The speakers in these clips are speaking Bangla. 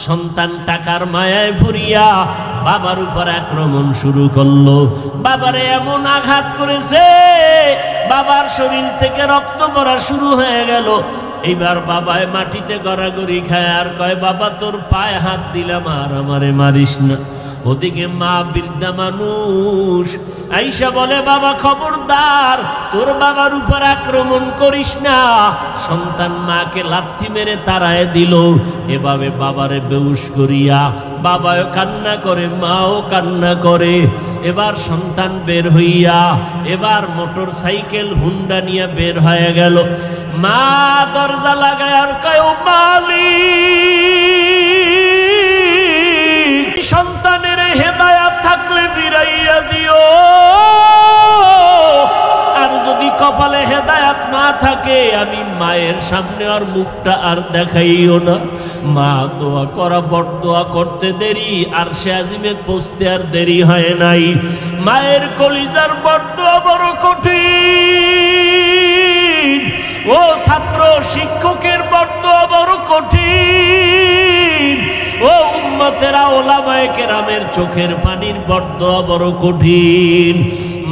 সন্তান টাকার মায়ায় ভরিয়া বাবার উপর আক্রমণ শুরু করলো। বাবারে এমন আঘাত করেছে, বাবার শরীর থেকে রক্ত পড়া শুরু হয়ে গেল। এইবার বাবায় মাটিতে গড়াগড়ি খায় আর কয়, বাবা তোর পায়ে হাত দিলাম আর আমারে মারিস না। ওদিকে মা বৃদ্ধা মানুষ আইসা বলে, বাবা খবরদার, তোর বাবার উপর আক্রমণ করিস না। সন্তান মাকে লাথি মেরে তাড়ায় দিল। এভাবে বাবারে বেহুশ করিয়া বাবাও কান্না করে, মাও কান্না করে। এবার সন্তান বের হইয়া এবার মোটর সাইকেল হুন্ডা নিয়ে বের হয়ে গেল। মা দরজা লাগায় আর কয়, ও মালিক, সন্তানের হেদায়াত থাকলে ফিরাইয়া দিও, আর যদি কপালে হেদায়াত না থাকে আমি মায়ের সামনে আর মুখটা আর দেখাইও না। মা দোয়া করা বড়দোয়া করতে দেরি, আর সে আজিমে পৌঁছতে আর দেরি হয় নাই। মায়ের কলিজার বড়দোয়া বড় কঠিন। ও ছাত্র শিক্ষকের বড়দোয়া বড় কঠিন। ও উম্মতেরা, ওলামায়ে কেরামের চোখের পানির বড়দোয়া বড় কঠিন।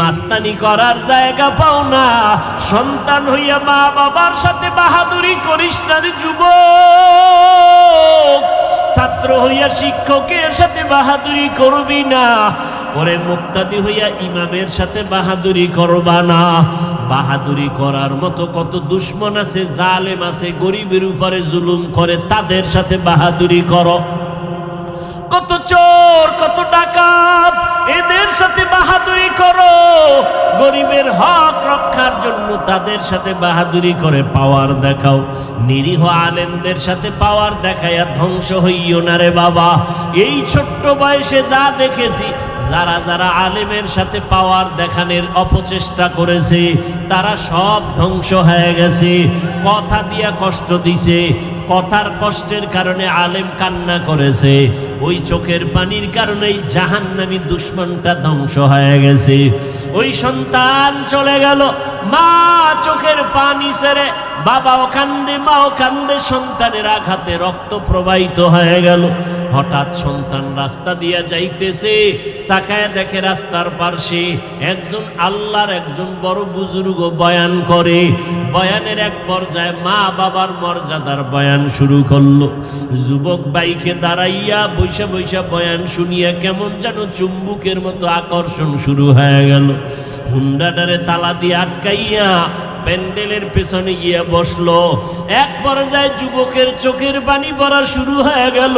মাস্তানি করার জায়গা পাও না, সন্তান হইয়া মা বাবার সাথে বাহাদুরি করিস না রে যুবক। ছাত্র হইয়া শিক্ষকের সাথে বাহাদুরি করবি না। ওরে মুক্তাদি হইয়া ইমামের সাথে বাহাদুরি করবা না। বাহাদুরি করার মতো কত দুশ্মন আছে, জালেম আছে, গরিবের উপরে জুলুম করে, তাদের সাথে বাহাদুরি করো। কত চোর, কত ডাকাত, এদের সাথে বাহাদুরি করো। গরিবের হক রক্ষার জন্য তাদের সাথে বাহাদুরি করে পাওয়ার দেখাও। নিরীহ আলেমদের সাথে পাওয়ার দেখাইয়া ধ্বংস হইও না রে বাবা। এই ছোট্ট বয়সে যা দেখেছি, যারা যারা আলেমের সাথে পাওয়ার দেখানোর অপচেষ্টা করেছে তারা সব ধ্বংস হয়ে গেছে। কথা দিয়া কষ্ট দিছে, কথার কষ্টের কারণে আলেম কান্না করেছে, ওই চোখের পানির কারণেই জাহান্নামী দুশ্মনটা ধ্বংস হয়ে গেছে। ওই সন্তান চলে গেল, মা চোখের পানি ছেড়ে, বাবাও কান্দে, মাও কান্দে, সন্তানের আঘাতে রক্ত প্রবাহিত হয়ে গেল। হঠাৎ সন্তান রাস্তা দিয়া যাইতেছে, তাকায় দেখে রাস্তার পাশে একজন আল্লাহর একজন বড় বুজুর্গ বয়ান করে। বয়ানের এক পর্যায়ে মা বাবার মর্যাদার বয়ান শুরু করলো। যুবক বাইকে দাঁড়াইয়া বৈশা বৈশা বয়ান শুনিয়া কেমন যেন চুম্বুকের মতো আকর্ষণ শুরু হয়ে গেল। হুন্ডাটারে তালা দিয়ে আটকাইয়া প্যান্ডেলের পেছনে গিয়ে বসলো। এক পর্যায়ে যুবকের চোখের পানি পড়া শুরু হয়ে গেল।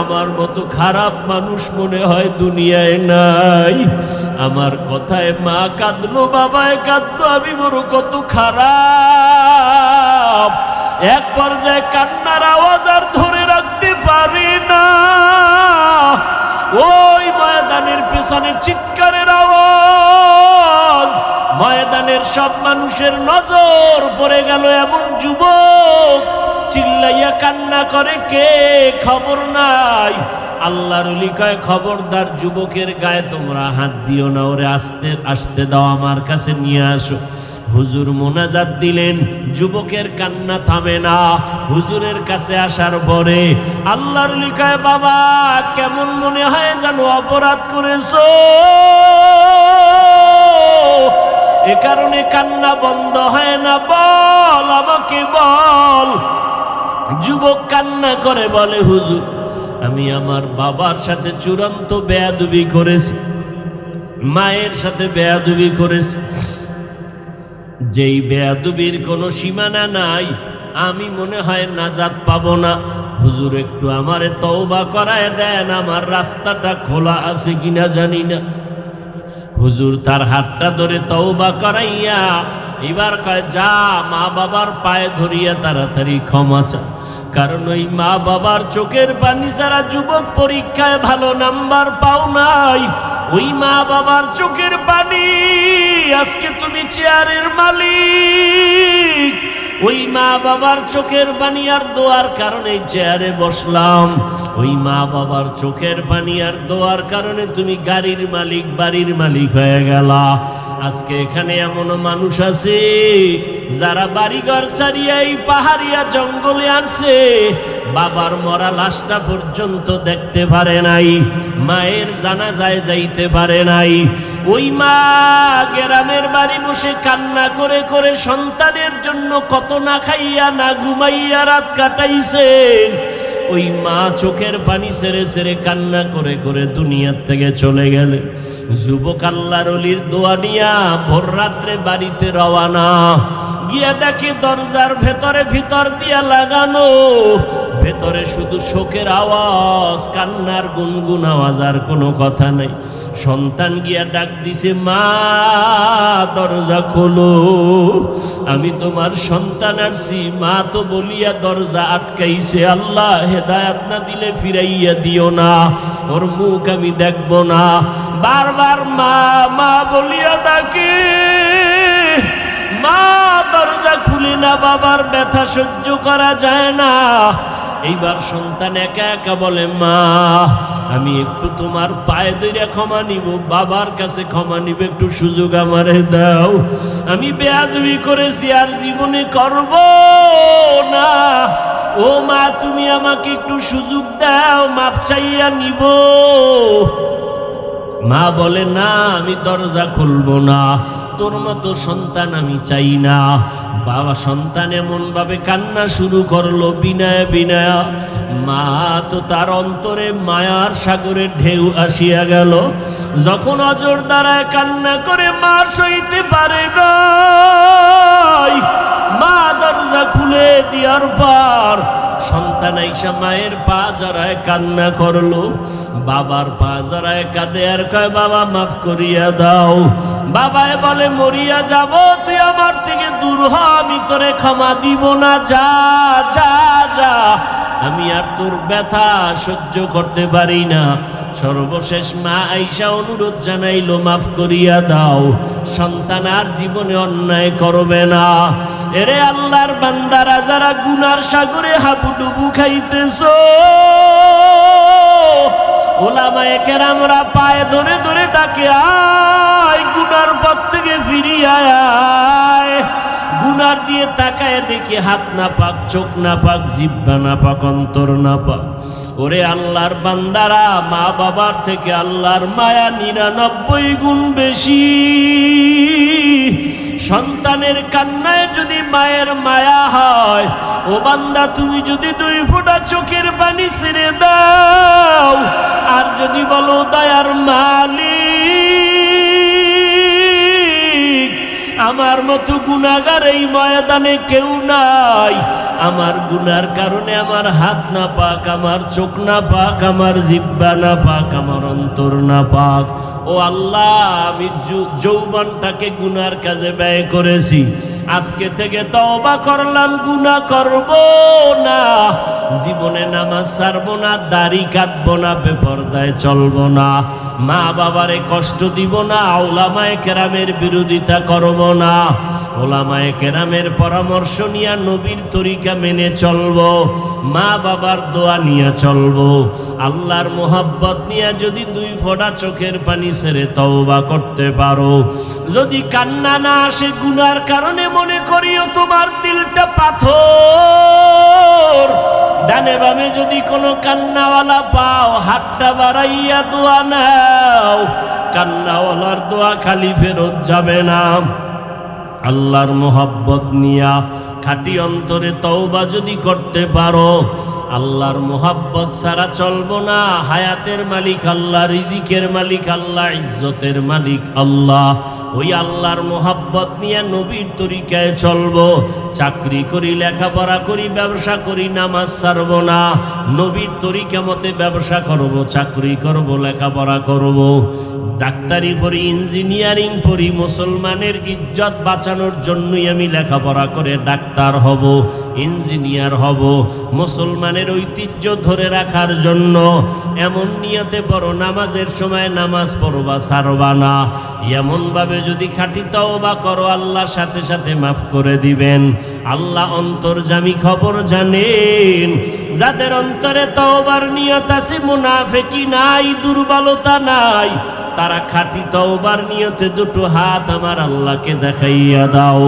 আমার মতো খারাপ মানুষ মনে হয় দুনিয়ায় নাই। আমার কথায় মা কাঁদলো, বাবায় কাঁদলো, আমি বড় কত খারাপ। এক পর্যায়ে কান্নার আওয়াজ আর ধরে রাখতে পারি না। ওই ময়দানের পেছনে চিৎকারের আওয়াজ। ময়দানের সব মানুষের নজর পড়ে গেল এমন যুবক চিল্লাইয়া কান্না করে, কে খবর নাই। আল্লাহর ওলি কয়, খবরদার যুবকের গায়ে তোমরা হাত দিও না, ওরে আসতে দাও, আমার কাছে নিয়ে আসো। হুজুর মোনাজাত দিলেন, যুবকের কান্না থামে না। হুজুরের কাছে আসার পরে আল্লাহর ওলি কয়, বাবা কেমন মনে হয় যেন অপরাধ করেছো, এ কারণে কান্না বন্ধ হয় না, বল আমাকে বল। যুবক কান্না করে বলে, হুজুর আমি আমার বাবার সাথে চূড়ান্ত বেয়াদবি করেছি, মায়ের সাথে বেয়াদবি করেছি, যেই বেয়াদবির কোনো সীমানা নাই, আমি মনে হয় নাজাত পাবো না। হুজুর একটু আমারে তওবা করায় দেন, আমার রাস্তাটা খোলা আছে কিনা জানি না। হুজুর তার হাতটা ধরে তওবা করাইয়া এবার কয়, যা মা বাবার পায়ে ধরিয়া তাড়াতাড়ি ক্ষমা চা। কারণ ওই মা বাবার চোখের পানি ছাড়া যুবক পরীক্ষায় ভালো নাম্বার পাও নাই। ওই মা বাবার চোখের পানি, আজকে তুমি চেয়ারের মালিক। ওই মা বাবার চোখের পানি আর দোয়ার কারণে চেয়ারে বসলাম। ওই মা বাবার চোখের পানি আর দোয়ার কারণে তুমি গাড়ির মালিক, বাড়ির মালিক হয়ে গেলা। আজকে এখানে এমন মানুষ আছে যারা বাড়িঘর ছাড়িয়া এই পাহাড়িয়া জঙ্গলে আসছে, বাবার মরা লাশটা পর্যন্ত দেখতে পারে নাই, মায়ের জানাজায় যাইতে পারে নাই। ওই মা গ্রামের বাড়ি বসে কান্না করে করে সন্তানের জন্য কত না খাইয়া না ঘুমাইয়া রাত কাটাইছেন। ওই মা চোখের পানি ছেড়ে ছেড়ে কান্না করে করে দুনিয়ার থেকে চলে গেলে, যুবক আল্লাহর ওলির দোয়া নিয়া ভোর রাত্রে বাড়িতে রওয়ানা। গিয়া দেখে দরজার ভিতর দিয়া লাগানো, ভেতরে শুধু শোকের আওয়াজ, কান্নার গুনগুন আওয়াজ, আর কোনো কথা নাই। সন্তান গিয়া ডাক দিছে, মা দরজা খোলো, আমি তোমার সন্তান আসছি। মা তো বলিয়া দরজা আটকাইছে, আল্লাহ হেদায়াত না দিলে ফিরাইয়া দিও না, ওর মুখ আমি দেখব না। বারবার মা মা বলিয়া ডাকে, মা দরজা খুলে না, বাবার ব্যথা সহ্য করা যায় না। এইবার সন্তান একা একা বলে, মা আমি একটু তোমার পায়ে ধরে ক্ষমা নিব, বাবার কাছে ক্ষমা নিব, একটু সুযোগ আমারে দাও। আমি বেয়াদবি করেছি, আর জীবনে করব না। ও মা তুমি আমাকে একটু সুযোগ দাও, মাপ চাইয়া নিব। মা বলে, না আমি দরজা খুলবো না, তোর মতো সন্তান আমি চাই না। বাবা সন্তান এমন ভাবে কান্না শুরু করলো, বিনয় বিনয়। মা তো তার অন্তরে মায়ার সাগরের ঢেউ আসিয়া গেল। যখন অজর দ্বারায় কান্না করে মা সইতে পারে না, মা দরজা খুলে দেওয়ার পর সন্তান আইসা মায়ের পা জড়ায় কান্না করলো, বাবার পা জড়ায় কাঁদে আর কয়, বাবা মাফ করিয়া দাও। বাবায় বলে, মরিয়া যাব, তুই আমার থেকে দূর হ, আমি তোরে ক্ষমা দিব না, যা যা যা, আমি আর তোর ব্যথা সহ্য করতে পারি না। সর্বশেষ মা আইসা অনুরোধ জানাইলো, মাফ করিয়া দাও, সন্তান আর জীবনে অন্যায় করবে না। এরে আল্লাহর বান্দারা, যারা গুনার সাগরে হাবুডুবু খাইতেছো, ওলামায়ে কেরামরা পায়ে ধরে ধরে ডাকে, আয় গুনার পথ থেকে ফিরিয়ে আয়। গুনার দিয়ে তাকায় দেখি হাত না পাক, চোখ না পাক, জিহ্বা না পাক, অন্তর না পাক। ওরে আল্লাহর বান্দারা, মা বাবার থেকে আল্লাহর মায়া 99 গুণ বেশি। সন্তানের কান্নায় যদি মায়ের মায়া হয়, ও বান্দা তুমি যদি 2 ফোঁটা চোখের পানি ছেড়ে দাও, আর যদি বলো, দয়ার মালিক আমার মতো গুনাহগার এই ময়দানে কেউ নাই, আমার গুনার কারণে আমার হাত না পাক, আমার চোখ না পাক, আমার জিহ্বা না পাক, আমার অন্তর না পাক। ও আল্লাহ, আমি যৌবনটাকে গুনার কাজে ব্যয় করেছি, আজকে থেকে তওবা করলাম, গুনাহ করব না, জীবনে নামাজ ছাড়বো না, দাড়ি কাটবো না, বেপরদায় চলবো না, মা বাবারে কষ্ট দিব না, উলামায়ে কেরামের বিরোধিতা করব না, উলামায়ে কেরামের পরামর্শ নিয়ে নবীর তরিকা মেনে চলবো, মা বাবার দোয়া নিয়ে চলবো। আল্লাহর মোহাব্বত নিয়ে যদি 2 ফোঁটা চোখের পানি ছেড়ে তওবা করতে পারো, যদি কান্না না আসে গুনার কারণে, মনে করিও তোমার দিলটা পাথর। ডানে বামে যদি কোনো কান্নাওয়ালা পাও, হাতটা বাড়াইয়া দোয়া নাও, কান্নাওয়ালার দোয়া খালি ফেরত যাবে না। আল্লাহর মোহাব্বত নিয়া খাঁটি অন্তরে তওবা যদি করতে পারো, আল্লাহর মোহাব্বত ছাড়া চলবো না। হায়াতের মালিক আল্লাহ, রিজিকের মালিক আল্লাহ, ইজ্জতের মালিক আল্লাহ। ওই আল্লাহর মোহাব্বত নিয়ে নবীর তরিকায় চলবো। চাকরি করি, লেখাপড়া করি, ব্যবসা করি, নামাজ ছাড়ব না, নবীর তরিকা মতে ব্যবসা করব, চাকরি করব, লেখাপড়া করব, ডাক্তারি পড়ি, ইঞ্জিনিয়ারিং পড়ি, মুসলমানের ইজ্জত বাঁচানোর জন্যই আমি লেখাপড়া করে ডাক্তার হব, ইঞ্জিনিয়ার হব, মুসলমানের ঐতিহ্য ধরে রাখার জন্য। এমন নিয়তে পড়ো, নামাজের সময় নামাজ পড়বা, ছাড়বা না। এমনভাবে যদি খাঁটি তওবা করো, আল্লাহ সাথে সাথে মাফ করে দিবেন। আল্লাহ অন্তর্যামী খবর জানেন। যাদের অন্তরে তওবার নিয়ত আছে, মুনাফিকি নাই, দুর্বলতা নাই, তারা খাঁটি তওবার নিয়তে দুটো হাত আমার আল্লাহকে দেখাইয়া দাও।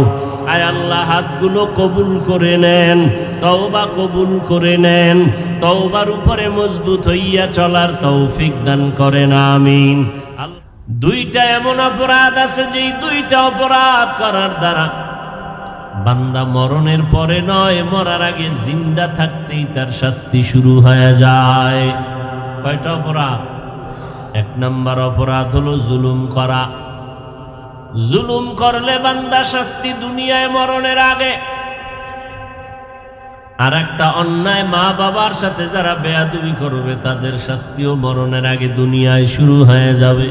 আয় আল্লাহ, হাতগুলো কবুল করে নেন, তওবা কবুল করে নেন, তওবার উপরে মজবুত হইয়া চলার তৌফিক দান করেন, আমিন। দুইটা এমন অপরাধ আছে যেই দুইটা অপরাধ করার দ্বারা বান্দা মরণের পরে নয়, মরার আগে জিন্দা থাকতেই তার শাস্তি শুরু হয়ে যায়। কয়টা অপরাধ? এক নম্বর অপরাধ হলো জুলুম করা। জুলুম করলে বান্দা শাস্তি দুনিয়ায় মরণের আগে। আর একটা অন্যায়, মা বাবার সাথে যারা বেয়াদবি করবে তাদের শাস্তিও মরণের আগে দুনিয়ায় শুরু হয়ে যাবে।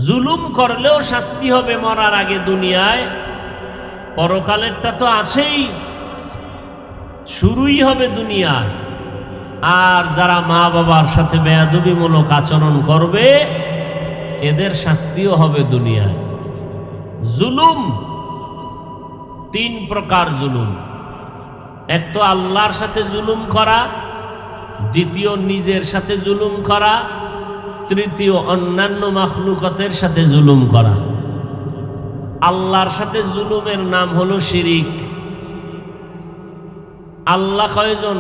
জুলুম করলেও শাস্তি হবে মরার আগে দুনিয়ায়, পরকালেরটা তো আছেই, শুরুই হবে দুনিয়ায়। আর যারা মা বাবার সাথে বেয়াদবিমূলক আচরণ করবে এদের শাস্তিও হবে দুনিয়ায়। জুলুম তিন প্রকার জুলুম। এক তো আল্লাহর সাথে জুলুম করা, দ্বিতীয় নিজের সাথে জুলুম করা, তৃতীয় অন্যান্য মাখলুকাতের সাথে জুলুম করা। আল্লাহর সাথে জুলুমের নাম হলো শিরিক। আল্লাহ কয়জন?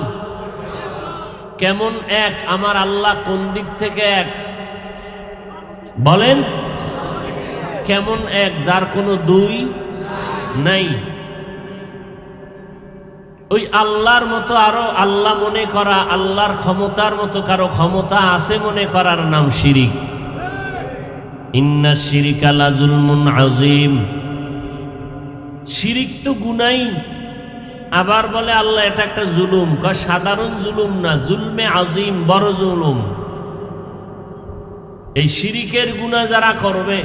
কেমন এক? আমার আল্লাহ কোন দিক থেকে এক বলেন? কেমন এক? যার কোনো দুই নাই। ওই আল্লাহর মতো আরো আল্লাহ মনে করা, আল্লাহর ক্ষমতার মতো কারো ক্ষমতা আছে মনে করার নাম শিরিক। ইন্না শিরিকা লাযুলমুন আযীম। শিরিক তো গুনাই, আবার বলে আল্লাহ এটা একটা জুলুম। সাধারণ জুলুম না, জুলমে আযীম, বড় জুলুম। এই শিরিকের গুনাহ যারা করবে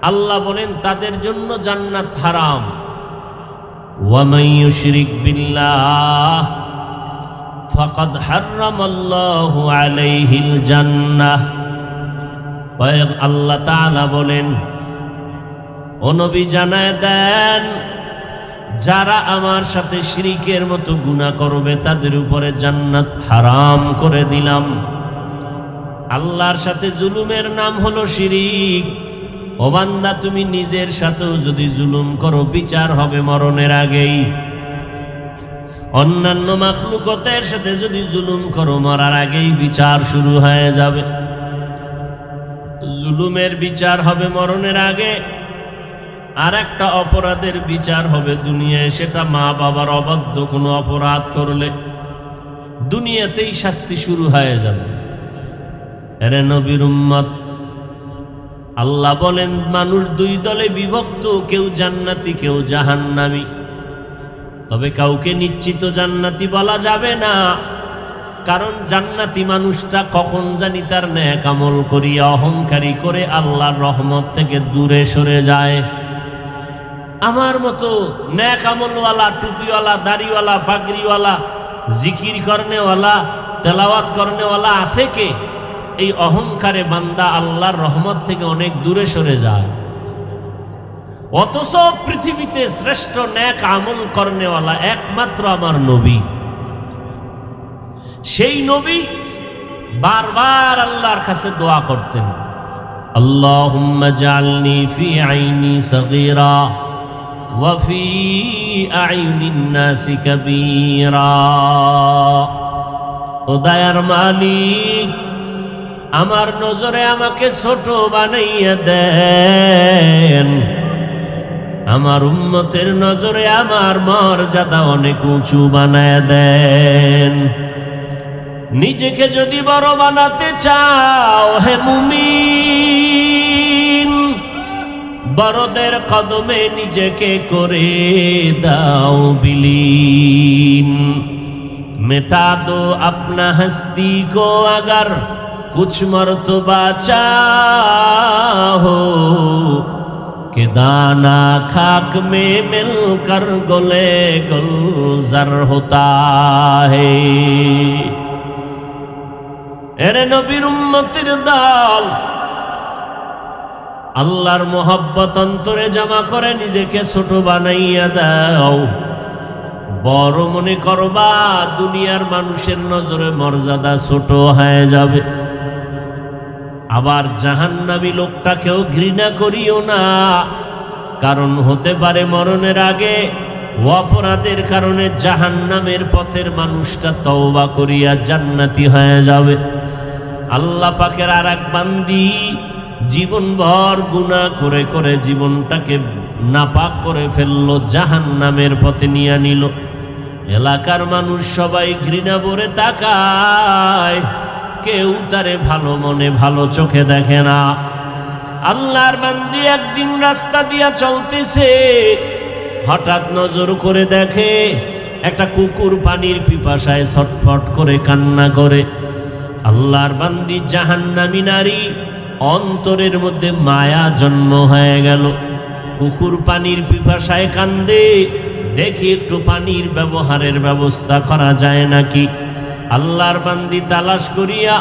আল্লাহ বলেন তাদের জন্য জান্নাত হারাম। ওয়ামান ইউশরিক বিল্লাহ ফাকাদ হারামাল্লাহু আলাইহিল জান্নাহ। আল্লাহ তাআলা বলেন, ও নবী জানায় দেন, যারা আমার সাথে শিরিকের মতো গুনাহ করবে তাদের উপরে জান্নাত হারাম করে দিলাম। আল্লাহর সাথে জুলুমের নাম হলো শিরিক। ও বান্দা, তুমি নিজের সাথেও যদি জুলুম করো বিচার হবে মরণের আগেই। অন্যান্য মাখলুকাতের সাথে যদি জুলুম করো মরার আগেই বিচার শুরু হয়ে যাবে। জুলুমের বিচার হবে মরণের আগে। আর একটা অপরাধের বিচার হবে দুনিয়ায়, সেটা মা বাবার অবাধ্য কোনো অপরাধ করলে দুনিয়াতেই শাস্তি শুরু হয়ে যাবে। আরে নবীর উম্মত, আল্লাহ বলেন মানুষ দুই দলে বিভক্ত, কেউ জান্নাতি কেউ জাহান্নামী। তবে কাউকে নিশ্চিত জান্নাতি বলা যাবে না, কারণ জান্নাতি মানুষটা কখন জানি তার নেক আমল করিয়া অহংকারী করে আল্লাহর রহমত থেকে দূরে সরে যায়। আমার মতো নেক আমলওয়ালা, টুপিওয়ালা, দাড়িওয়ালা, পাগড়িওয়ালা, জিকির করনেওয়ালা, তেলাওয়াত করনেওয়ালা আছে কে? এই অহংকারে বান্দা আল্লাহর রহমত থেকে অনেক দূরে সরে যায়। অথচ পৃথিবীতে শ্রেষ্ঠ নেক আমল করনেওয়ালা একমাত্র আমার নবী। সেই নবী বারবার আল্লাহর কাছে দোয়া করতেন, আল্লাহুম্মা জাআলনি ফি আইনি সগীরা ওয়া ফি আইনিন নাসি কাবীরা। ও দয়ার মালিক, আমার নজরে আমাকে ছোট বানাইয়া দেন, আমার উম্মতের নজরে আমার মর্যাদা অনেক উঁচু বানায় দেন। নিজেকে যদি বড় বানাতে চাও হে মুমিন, বড়দের কদমে নিজেকে করে দাও বিলীন। मिटा दो अपना हस्ती को अगर कुछ मर्तबा चाहो कि दाना खाक में मिलकर गुले गुलजार होता है। एरे नबीर उम्मतिर दाल আল্লাহর মোহাব্বত অন্তরে জমা করে নিজেকে ছোট বানাইয়া দাও। বড় মনে করবা, দুনিয়ার মানুষের নজরে মর্যাদা ছোট হয়ে যাবে। আবার জাহান্নামী লোকটাকেও ঘৃণা করিও না, কারণ হতে পারে মরণের আগে অপরাধের কারণে জাহান্নামের পথের মানুষটা তওবা করিয়া জান্নাতি হয়ে যাবে। আল্লাহ পাকের আর এক বান্দি জীবনভর গুনাহ করে করে জীবনটাকে নাপাক করে ফেললো, জাহান্নামের পথে নিয়ে নিল। এলাকার মানুষ সবাই ঘৃণা ভরে তাকায়, কেউ তারে ভালো মনে ভালো চোখে দেখে না। আল্লাহর বান্দি একদিন রাস্তা দিয়া চলতেছে, হঠাৎ নজর করে দেখে একটা কুকুর পানির পিপাসায় ছটফট করে কান্না করে। আল্লাহর বান্দি জাহান্নামী নারী, অন্তরের মধ্যে মায়া জন্ম হয়ে গেল। কুকুর পানির পিপাসায় কান্দে, দেখি একটু পানির ব্যবহারের ব্যবস্থা করা যায় নাকি। আল্লাহর বান্দি তালাশ করিয়া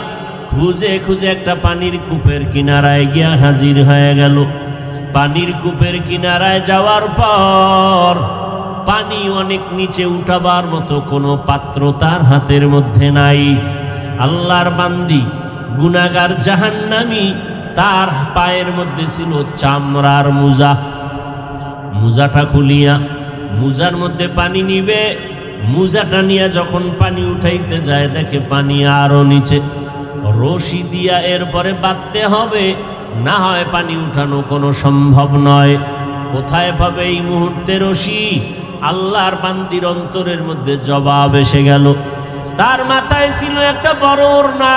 খুঁজে খুঁজে একটা পানির কূপের কিনারায় গিয়া হাজির হয়ে গেল। পানির কূপের কিনারায় যাওয়ার পর পানি অনেক নিচে উঠাবার মতো কোনো পাত্র তার হাতের মধ্যে নাই। আল্লাহর বান্দি গুনাহগার জাহান্নামী, তার পায়ের মধ্যে ছিল চামড়ার মোজা। মোজাটা খুলিয়া মোজার মধ্যে পানি নিবে, মোজাটা নিয়ে যখন পানি উঠাইতে যায় দেখে পানি আরো নিচে। রশি দিয়া এরপরে বাঁধতে হবে, না হয় পানি উঠানো কোনো সম্ভব নয়। কোথায় পাবে এই মুহূর্তে রশি? আল্লাহর বান্দির অন্তরের মধ্যে জবাব এসে গেল। তার মাথায় ছিল একটা বড় ওড়না।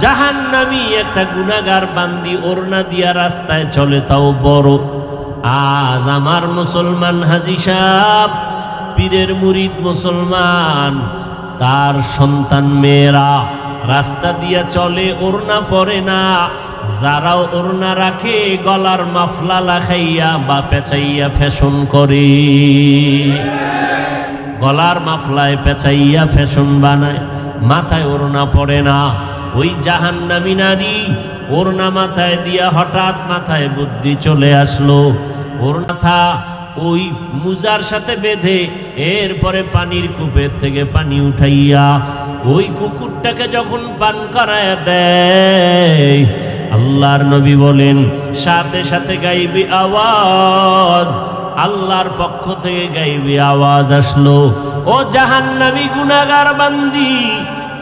জাহান্নামী একটা গুনাহগার বান্দি ওড়না দিয়া রাস্তায় চলে, তাও বড়। আজ আমার মুসলমান হাজী সাহেব, পীরের মুরিদ মুসলমান, তার সন্তান মেয়েরা রাস্তা দিয়া চলে, ওড়না পরে না। যারাও ওড়না রাখে গলার মাফলা লাগাইয়া বা পেঁচাইয়া ফ্যাশন করে, গলার মাফলায় পেঁচাইয়া ফ্যাশন বানায়, মাথায় ওড়না পরে না। ওই জাহান্নামী নারী ওড়না মাথায় দিয়া হঠাৎ মাথায় বুদ্ধি চলে আসলো, ওড়না ওই মুজার সাথে বেঁধে এরপরে পানির কূপের থেকে পানি উঠাইয়া ওই কুকুরটাকে যখন পান করায় দেয়, আল্লাহর নবী বলেন সাথে সাথে গাইবি আওয়াজ, আল্লাহর পক্ষ থেকে গাইবি আওয়াজ আসলো, ও জাহান্নামী গুনাহগার বান্দি,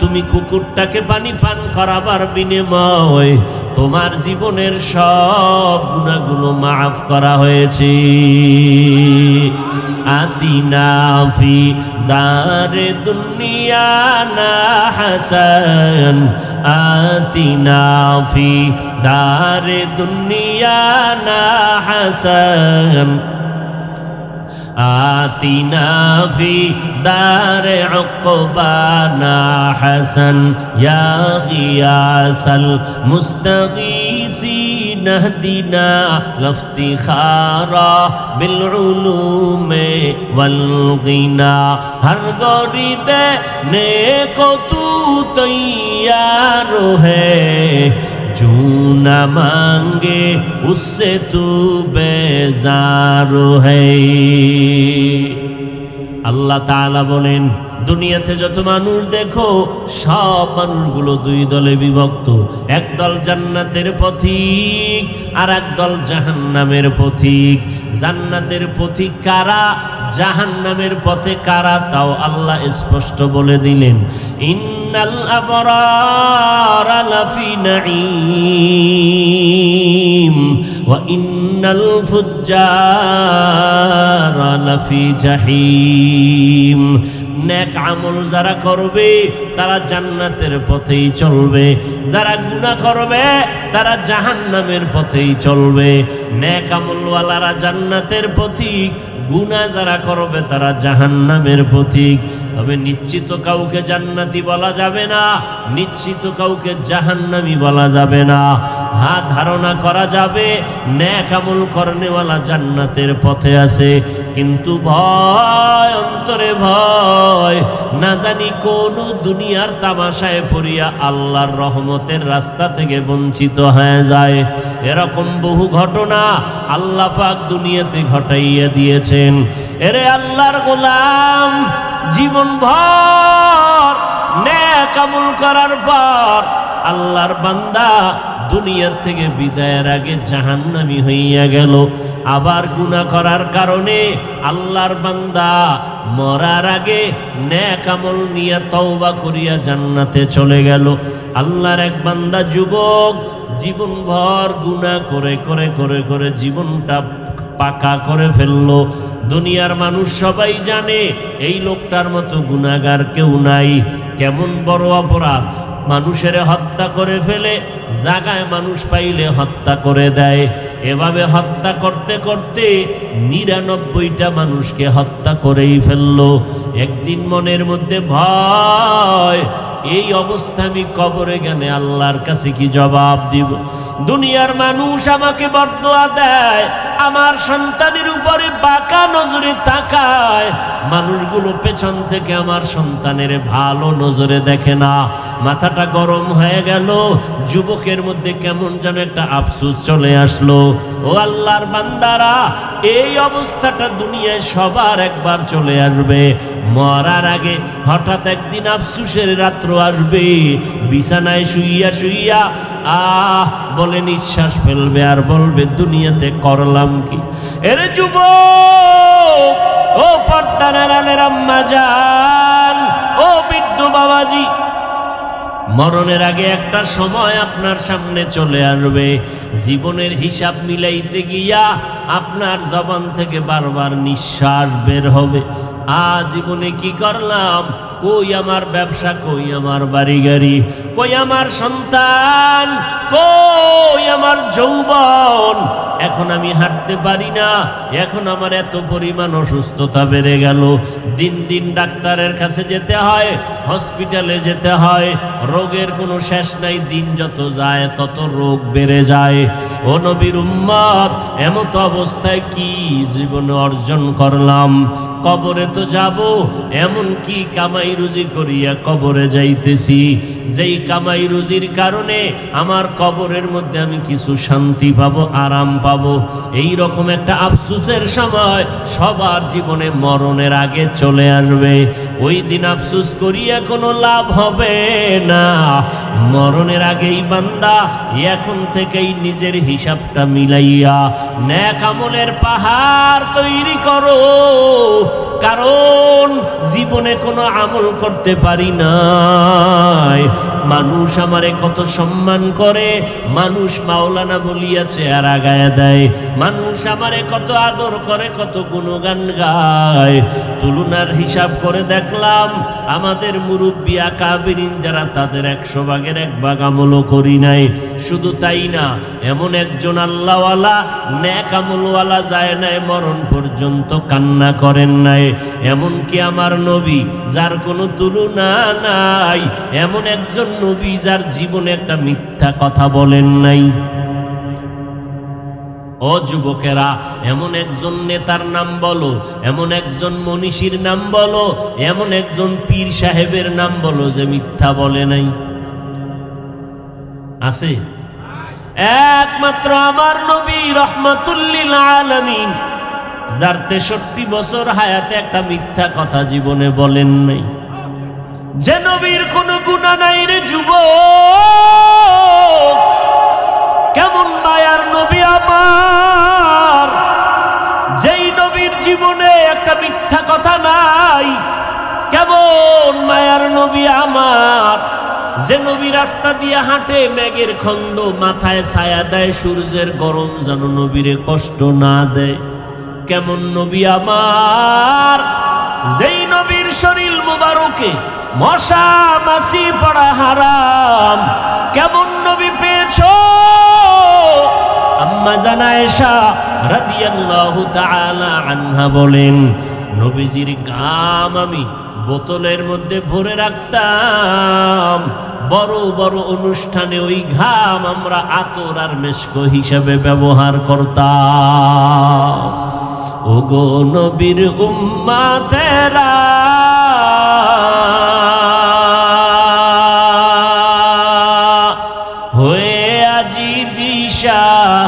তুমি কুকুরটাকে পানি পান করাবার বিনিময় তোমার জীবনের সব গুনাহগুলো মাফ করা হয়েছে। আতিনা ফি দারে দুনিয়া না হাসান, আতিনা ফি দারে দুনিয়া না হাসান, آتنا في دار عقبانا حسن يا غياث المستغيثين اهدنا لافتخارا بالعلوم والغنى ہر گوری دینے کو تو تیار ہے جو نہ مانگے اس سے تو بیزار ہے। আল্লাহ তাআলা বলেন দুনিয়াতে যত মানুষ দেখো সব মানুষগুলো দুই দলে বিভক্ত, একদল জান্নাতের পথিক আর একদল জাহান্নামের পথিক। জান্নাতের পথিক কারা, জাহান্নামের পথে কারা, তাও আল্লাহ স্পষ্ট বলে দিলেন। ইন্নাল আবরার লাফি নাঈম ওয়া ইন্নাল ফুজ্জার লাফি জাহিম। নেক আমল যারা করবে তারা জান্নাতের পথেই চলবে, যারা গুনাহ করবে তারা জাহান্নামের পথেই চলবে। নেক আমলওয়ালারা জান্নাতের পথিক, গুনাহ যারা করবে তারা জাহান্নামের পথিক। তবে নিশ্চিত কাউকে জান্নাতি বলা যাবে না, নিশ্চিত কাউকে জাহান্নামী বলা যাবে না। হ্যাঁ, ধারণা করা যাবে নেক আমল করনেওয়ালা জান্নাতের পথে আছে, কিন্তু ভয়, অন্তরে ভয়, না জানি কোন দুনিয়ার তামাশায় পড়িয়া আল্লাহর রহমতের রাস্তা থেকে বঞ্চিত হয়ে যায়। এরকম বহু ঘটনা আল্লাহ পাক দুনিয়াতে ঘটাইয়া দিয়েছেন। এরে আল্লাহর গোলাম, জীবন ভর নেক আমল করার পর আল্লাহর বান্দা দুনিয়ার থেকে বিদায়ের আগে জাহান্নামী হইয়া গেল। আবার গুনাহ করার কারণে আল্লাহর বান্দা মরার আগে নেক আমল নিয়ে তওবা করিয়া জান্নাতে চলে গেল। আল্লাহর এক বান্দা যুবক জীবনভর গুনাহ করে করে করে করে জীবনটা পাকা করে ফেললো। দুনিয়ার মানুষ সবাই জানে এই লোকটার মতো গুনাহগার কেউ নাই। কেমন বড় অপরাধ, মানুষের হত্যা করে ফেলে, জায়গায় মানুষ পাইলে হত্যা করে দেয়। এভাবে হত্যা করতে করতে ৯৯টা মানুষকে হত্যা করেই ফেললো। একদিন মনের মধ্যে ভয়, এই অবস্থা আমি কবরে গেলে আল্লাহর কাছে কি জবাব দিব? দুনিয়ার মানুষ আমাকে বদদুয়া দেয়, আমার সন্তানের উপরে বাঁকা নজরে তাকায়, মানুষগুলো পেছন থেকে আমার সন্তানের ভালো নজরে দেখে না। মাথাটা গরম হয়ে গেল, যুবকের মধ্যে কেমন যেন একটা আফসোস চলে আসলো। ও আল্লাহর বান্দারা, এই অবস্থাটা দুনিয়ায় সবার একবার চলে আসবে। মরার আগে হঠাৎ একদিন আফসোসের রাত্র আসবে। বিছানায় শুইয়া শুইয়া বলে নিঃশ্বাস ফেলবে আর বলবে দুনিয়াতে করলাম কি। এর যুবক, ও পর্দার আড়ালের আম্মা জান, ও বৃদ্ধ বাবাজি, মরণের আগে একটা সময় আপনার সামনে চলে আসবে, জীবনের হিসাব মিলাইতে গিয়া আপনার জবান থেকে বারবার নিঃশ্বাস বের হবে। জীবনে কি করলাম, কই আমার ব্যবসা, কই আমার বাড়ি গাড়ি, কই আমার সন্তান, কই আমার যৌবন, এখন আমি হাঁটতে পারি না, এখন আমার এত পরিমাণ অসুস্থতা বেড়ে গেল, দিন দিন ডাক্তারের কাছে যেতে হয়, হসপিটালে যেতে হয়, রোগের কোনো শেষ নাই, দিন যত যায় তত রোগ বেড়ে যায়। ও নবীর উম্মত, এমত অবস্থায় কি জীবনে অর্জন করলাম? কবরে তো যাব, এমন কি কামাই রুজি করিয়া কবরে যাইতেছি, যেই কামাই রুজির কারণে আমার কবরের মধ্যে আমি কিছু শান্তি পাবো, আরাম পাবো। এই রকম একটা আফসোসের সময় সবার জীবনে মরণের আগে চলে আসবে। ওই দিন আফসোস করিয়া কোনো লাভ হবে না। মরণের আগেই বান্দা এখন থেকেই নিজের হিসাবটা মিলাইয়া নেক আমলের পাহাড় তৈরি করো, কারণ জীবনে কোনো আমল করতে পারি নাই। মানুষ আমারে কত সম্মান করে, মানুষ মাওলানা বলিয়া চেহারা আগায়া দেয়, মানুষ আমারে কত আদর করে, কত গুণগান গায়। তুলনার হিসাব করে দেখলাম আমাদের মুরব্বী আকাবিরিন যারা, তাদের ১০০ ভাগের ১ ভাগ আমলও করি নাই। শুধু তাই না, এমন একজন আল্লাহওয়ালা নেক আমলওয়ালা যায় নাই, মরণ পর্যন্ত কান্না করেন নাই। এমনকি আমার নবী, যার কোনো তুলনা নাই, এমন একজন নবী যার জীবনে একটা মিথ্যা কথা বলেন নাই। ও যুবকেরা, এমন একজন নেতার নাম বলো, এমন একজন মনীষীর নাম বলো, এমন একজন পীর সাহেবের নাম বলো যে মিথ্যা বলে নাই? আছে? একমাত্র আমার নবী রহমাতুল লিল আলামিন, যার ৬৩ বছর হায়াতে একটা মিথ্যা কথা জীবনে বলেন নাই। যে নবীর কোনো গুনাহ নাই রে যুবক, কেমন মায়ার নবী আমার, যেই নবীর জীবনে একটা মিথ্যা কথা নাই। কেমন মায়ার নবী আমার, যে নবী রাস্তা দিয়ে হাঁটে, মেঘের খণ্ড মাথায় ছায়া দেয়, সূর্যের গরম যেন নবীরে কষ্ট না দেয়। কেমন নবী আমার, যেই নবীর শরীর মুবারকে মশা মাছি পড়া হারাম। কেমন নবী পেয়েছো? আম্মা জান আয়েশা রাদিয়াল্লাহু তাআলা আনহা বলেন, নবীজির ঘাম আমি বোতলের মধ্যে ভরে রাখতাম, বড় বড় অনুষ্ঠানে ওই ঘাম আমরা আতর আর মেশক হিসাবে ব্যবহার করতাম। ওগো নবীর উম্মতেরা, হয়ে আজি দিশাহারা,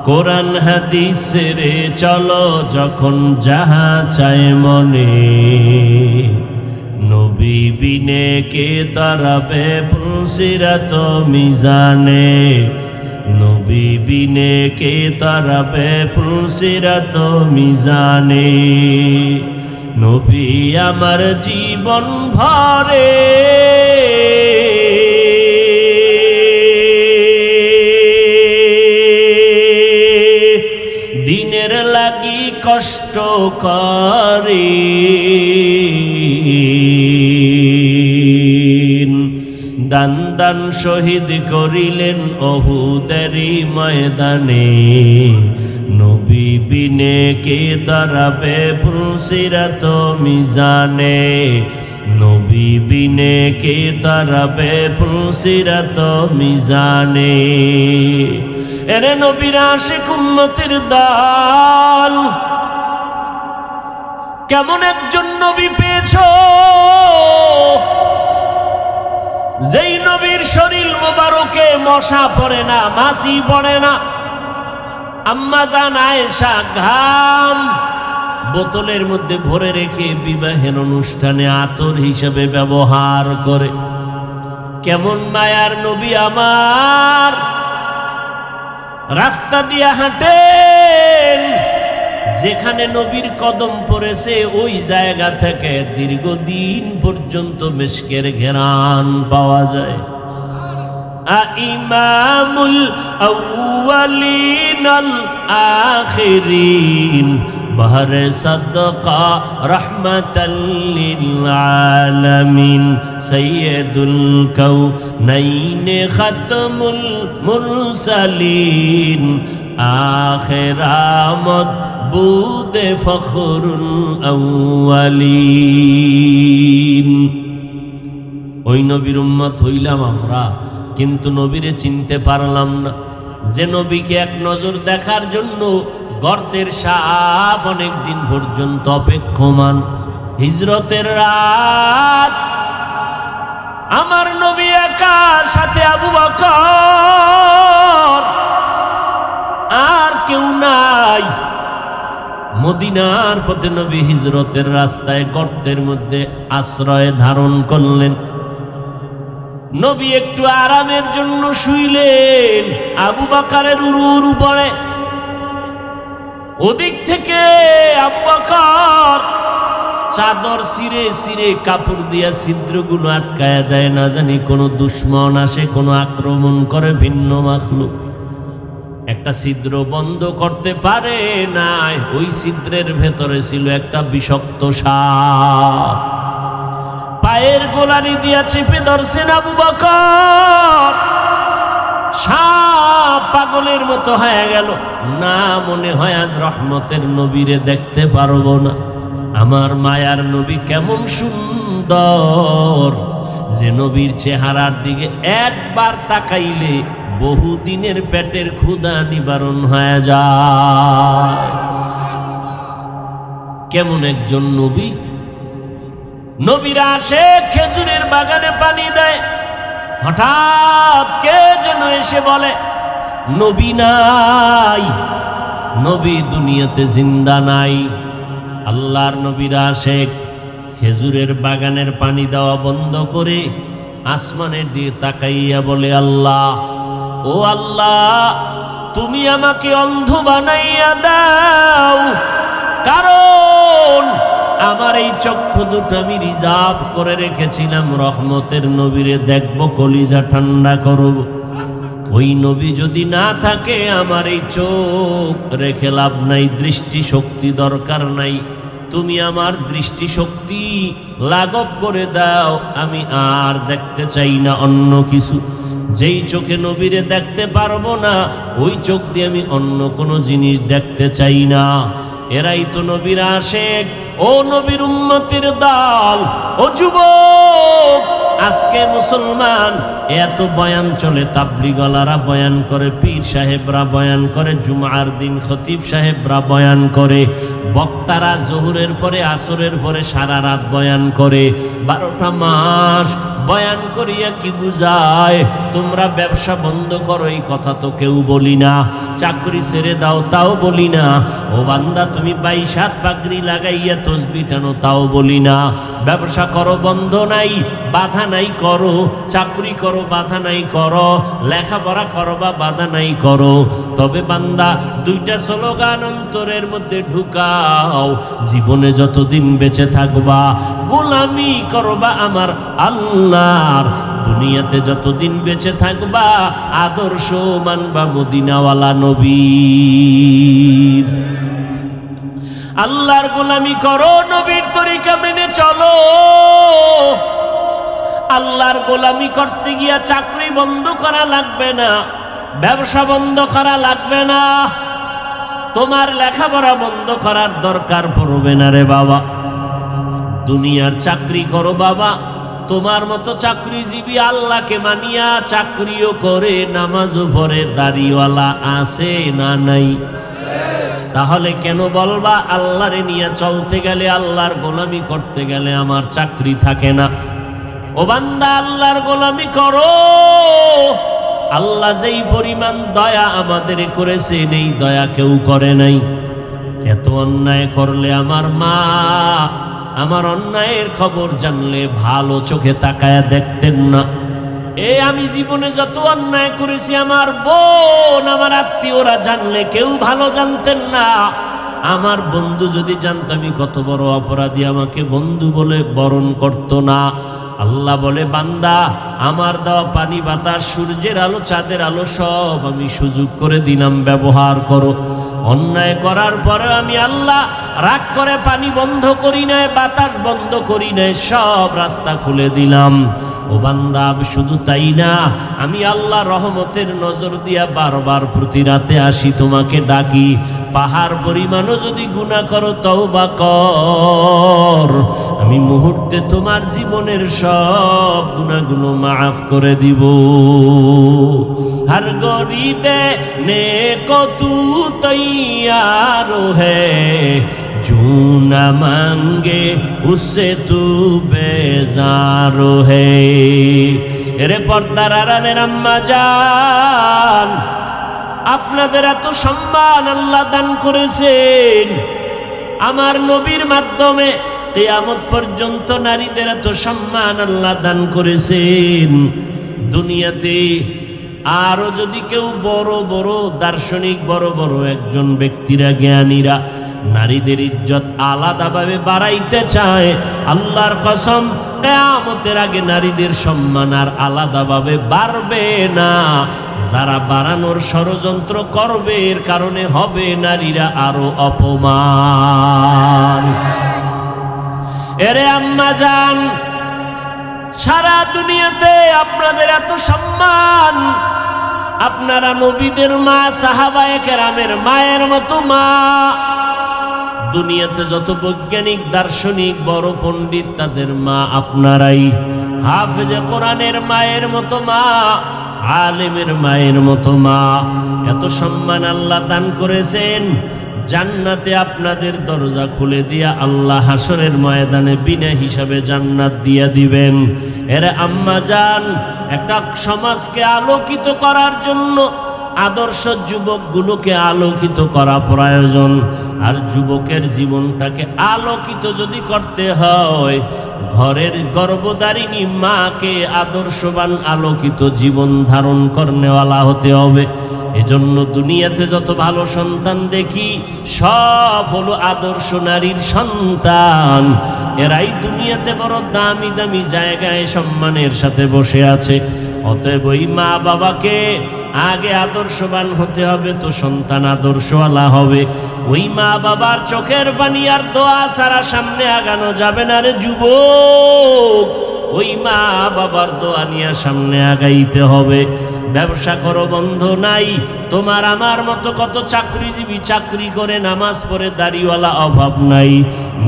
কোরআন হাদিসের চলো যখন যাহা চায় মনে, নবী বিনে কে তারাবে পুলসিরাত মিজানে, নবী বিনে কে তারাবে পুলসিরাত মিজানে। নবী আমার জীবন ভরে দিনের লাগি কষ্ট করে, দান দান শহীদ করিলেন অহুদেরই ময়দানে। নবী বিনে কে তারাবে পুলসিরাত মিজানে, নবী বিনে কে তারাবে পুলসিরাত মিজানে। এরে নবীর আশিক উম্মতের দল, কেমন একজন নবী পেয়েছো যেই নবীর শরীর মোবারকে মশা পড়ে না, মাছি পড়ে না। আম্মা জান আয়েশা ঘাম বোতলের মধ্যে ভরে রেখে বিবাহের অনুষ্ঠানে আতর হিসেবে ব্যবহার করে। কেমন মায়ার নবী আমার, রাস্তা দিয়ে হাঁটেন, যেখানে নবীর কদম পড়েছে ওই জায়গা থেকে দীর্ঘদিন পর্যন্ত মিশকের ঘেরান পাওয়া যায়। ইমামুল আউয়ালিন আল আখিরিন বহরে সাদকা রহমাতাল লিল আলামিন, সাইয়্যিদুল কাউনাইন খাতমুল মুরসালিন, আখিরামত বুদে ফখরুল আউয়ালিন। ওই নবীর উম্মত হইলাম আমরা, কিন্তু নবীরে চিনতে পারলাম না। যে নবীকে এক নজর দেখার জন্য গর্তের সাপ অনেক দিন পর্যন্ত অপেক্ষমান। হিজরতের রাত, আমার নবী একা, সাথে আবু বকর, আর কেউ নাই। মদিনার পথে নবী হিজরতের রাস্তায় গর্তের মধ্যে আশ্রয় ধারণ করলেন। নবী একটু আরামের জন্য শুইলেন আবু বকরের উরুর উপরে। ওদিক থেকে আবু বকর চাদর ছিঁড়ে ছিঁড়ে কাপড় দিয়া ছিদ্রগুলো আটকায়া দেয়, না জানি কোনো দুশ্মন আসে, কোনো আক্রমণ করে ভিন্ন মাখলুক। একটা ছিদ্র বন্ধ করতে পারে না, ওই ছিদ্রের ভেতরে ছিল একটা বিষাক্ত সাপ। পায়ের গোলারি দিয়া চেপে ধরছেন আবু বকর। সাপ পাগলের মতো হয়ে গেল, না মনে হয় আজ রহমতের নবীরে দেখতে পারবো না। আমার মায়ার নবী কেমন সুন্দর, যে নবীর চেহারার দিকে একবার তাকাইলে বহুদিনের পেটের ক্ষুধা নিবারণ হয়ে যায়। কেমন একজন নবী। নবীরা আসে খেজুরের বাগানে পানি দেয়, হঠাৎ কে যেন এসে বলে নবী নাই, নবী দুনিয়াতে জিন্দা নাই। আল্লাহর নবীরা আসে খেজুরের বাগানের পানি দেওয়া বন্ধ করে আসমানের দিকে তাকাইয়া বলে, আল্লাহ, ও আল্লাহ, তুমি আমাকে অন্ধ বানাইয়া দাও, কারণ আমার এই চক্ষু দুটো আমি রিজার্ভ করে রেখেছিলাম রহমতের নবীরে দেখবো, কলিজা ঠান্ডা করব। ওই নবী যদি না থাকে আমার এই চোখ রেখে লাভ নাই, দৃষ্টি শক্তি দরকার নাই। তুমি আমার দৃষ্টি শক্তি লাঘব করে দাও, আমি আর দেখতে চাই না অন্য কিছু। যেই চোখে নবীরে দেখতে পারবো না, ওই চোখ দিয়ে আমি অন্য কোনো জিনিস দেখতে চাই না। এরাই তো নবীর আশিক। ও নবীর উম্মতের দল, ও যুবক, আজকে মুসলমান এত বয়ান চলে, তাবলিগওয়ালারা বয়ান করে, পীর সাহেবরা বয়ান করে, জুমার দিন খতিব সাহেবরা বয়ান করে, বক্তারা জোহরের পরে আসরের পরে সারা রাত বয়ান করে, 12টা মাস বয়ান করিয়া কি বুঝায়? তোমরা ব্যবসা বন্ধ করো এই কথা তো কেউ বলি না, চাকরি ছেড়ে দাও তাও বলি না, ও বান্দা তুমি 22 হাত পাগড়ি লাগাইয়া তসবিহ টানো তাও বলি না, ব্যবসা করো বন্ধ নাই বাধা নাই করো, চাকরি করো বাধা নাই করো, লেখাপড়া করো বা বাধা নাই করো, তবে বান্দা 2টা স্লোগান অন্তরের মধ্যে ঢুকাও, জীবনে যতদিন বেঁচে থাকবা গোলামি করবা আমার আল্লাহর, দুনিয়াতে যতদিন বেঁচে থাকবা আদর্শ মানবা মদিনাওয়ালা নবীর। আল্লাহর গোলামি করো, নবীর তরিকা মেনে চলো। আল্লাহর গোলামি করতে গিয়া চাকরি বন্ধ করা লাগবে না, ব্যবসা বন্ধ করা লাগবে না, তোমার লেখাপড়া বন্ধ করার দরকার পড়বে না রে বাবা। দুনিয়ার চাকরি করো বাবা, তোমার মতো চাকরিজীবী আল্লাহকে মানিয়া চাকরিও করে, নামাজও পড়ে, দাড়িওয়ালা আছে না নাই? তাহলে কেন বলবা আল্লাহরে নিয়ে চলতে গেলে, আল্লাহর গোলামি করতে গেলে আমার চাকরি থাকে না? ও বান্দা আল্লাহর গোলামি করো। আল্লাহ যেই পরিমাণ দয়া আমাদের করেছেন এই দয়া কেউ করে নাই। এত অন্যায় করলে আমার মা আমার অন্যায়ের খবর জানলে ভালো চোখে তাকায়া দেখতেন না। আমি জীবনে যত অন্যায় করেছি আমার বোন আমার আত্মীয়রা জানলে কেউ ভালো জানতেন না। আমার বন্ধু যদি জানতো আমি কত বড় অপরাধী আমাকে বন্ধু বলে বরণ করত না। আল্লাহ বলে বান্দা আমার দেওয়া পানি বাতাস সূর্যের আলো চাঁদের আলো সব আমি সুযোগ করে দিলাম, ব্যবহার করো। অন্যায় করার পরে আমি আল্লাহ রাগ করে পানি বন্ধ করি নাই, বাতাস বন্ধ করি নাই, সব রাস্তা খুলে দিলাম। ও বান্দা শুধু তাই না, আমি আল্লাহ রহমতের নজর দিয়া বারবার প্রতি রাতে আসি তোমাকে ডাকি। পাহাড় পরিমাণও যদি গুনাহ করো তওবা কর, আমি মুহূর্তে তোমার জীবনের সব গুনাহগুলো মাফ করে দিব। হর গরিদে নেকো তু তৈয়ার হ্যায়, जो न मांगे उससे तू बेजार है। এরে পর্দার আড়ালের আম্মা জান, আপনাদের এত সম্মান আল্লাহ দান করেছেন আমার নবীর মাধ্যমে, কিয়ামত পর্যন্ত নারীদের এত সম্মান আল্লাহ দান করেছেন। দুনিয়াতে আরো যদি কেউ বড় বড় দার্শনিক বড় বড় একজন ব্যক্তিরা জ্ঞানীরা নারীদের ইজ্জত আলাদাভাবে বাড়াইতে চায়, আল্লাহর কসম কিয়ামতের আগে নারীদের সম্মান আর আলাদাভাবে বাড়বে না। যারা বাড়ানোর ষড়যন্ত্র করবে এর কারণে হবে নারীরা আরো অপমান। এরে আম্মা জান, সারা দুনিয়াতে আপনাদের এত সম্মান, আপনারা নবীদের মা সাহাবায়ে কেরামের মায়ের মতো মা। দুনিয়াতে যত বৈজ্ঞানিক দার্শনিক বড় পণ্ডিত তাদের মা আপনারাই। হাফেজে কোরআনের মায়ের মতো মা, আলেমের মায়ের মতো মা। এত সম্মান আল্লাহ দান করেছেন, জান্নাতে আপনাদের দরজা খুলে দিয়া আল্লাহ হাসরের ময়দানে বিনা হিসাবে জান্নাত দিয়া দিবেন। এরে আম্মা জান, একটা সমাজকে আলোকিত করার জন্য আদর্শ যুবকগুলোকে আলোকিত করা প্রয়োজন। আর যুবকের জীবনটাকে আলোকিত যদি করতে হয়, ঘরের গর্ভধারিণী মাকে আদর্শবান আলোকিত জীবন ধারণ করনেওয়ালা হতে হবে। এজন্য দুনিয়াতে যত ভালো সন্তান দেখি সব হলো আদর্শ নারীর সন্তান। এরাই দুনিয়াতে বড় দামি দামি জায়গায় সম্মানের সাথে বসে আছে। অতএব ওই মা বাবাকে আগে আদর্শবান হতে হবে, তো সন্তান আদর্শওয়ালা হবে। ওই মা বাবার চোখের পানি আর দোয়া ছাড়া সামনে আগানো যাবে না রে যুবক। ওই মা বাবার দোয়া নিয়ে সামনে আগাইতে হবে। ব্যবসা করো বন্ধ নাই, তোমার আমার মতো কত চাকরিজীবী চাকরি করে নামাজ পড়ে দাড়িওয়ালা অভাব নাই।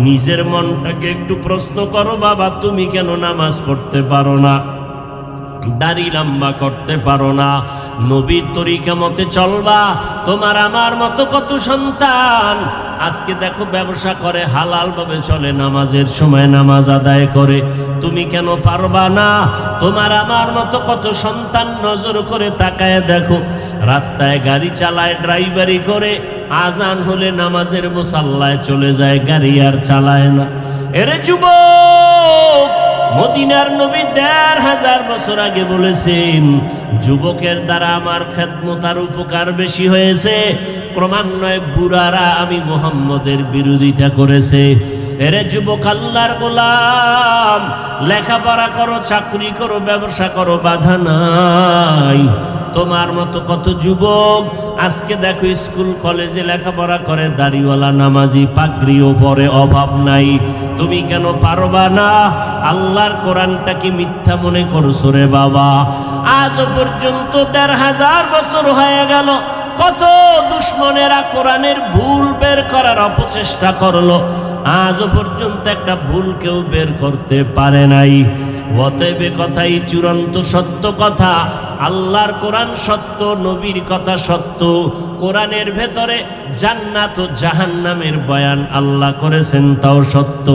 নিজের মনটাকে একটু প্রশ্ন করো বাবা, তুমি কেন নামাজ পড়তে পারো না? দাড়ি লম্বা করতে পারো না, নবীর তরিকা মতে চলবা। তোমার আমার মতো কত সন্তান আজকে দেখো ব্যবসা করে, হালাল ভাবে চলে, নামাজের সময় নামাজ আদায় করে, তুমি কেন পারবা না? তোমার আমার মতো কত সন্তান নজর করে তাকায় দেখো, রাস্তায় গাড়ি চালায়, ড্রাইভারি করে, আজান হলে নামাজের মুসাল্লায় চলে যায়, গাড়ি আর চালায় না। এরে যুবক, মদিনার নবী ১৫০০ বছর আগে বলেছেন, যুবকের দ্বারা আমার খেদমত আর উপকার বেশি হয়েছে, ক্রমান্বয়ে বুড়ারা আমি মুহাম্মদের বিরোধিতা করেছে। এরে যুবক, আল্লাহর গোলাম, লেখাপড়া করো, চাকরি করো, ব্যবসা করো, বাধা নাই। তোমার মতো কত যুবক আজকে দেখো স্কুল কলেজে লেখাপড়া করে, দাড়িওয়ালা, নামাজি, পাগড়িও পরে, অভাব নাই। তুমি কেন পারবা না? আল্লাহর কোরআনটা কি মিথ্যা মনে করছো রে বাবা? আজও পর্যন্ত ১৫০০ বছর হয়ে গেল, কত দুশ্মনেরা কোরআনের ভুল বের করার অপচেষ্টা করলো, আজও পর্যন্ত একটা ভুল কেউ বের করতে পারে নাই। অতএব কথাই চূড়ান্ত সত্য কথা, আল্লাহর কোরআন সত্য, নবীর কথা সত্য। কোরআনের ভেতরে জান্নাত ও জাহান্নামের বয়ান আল্লাহ করেছেন, তাও সত্য।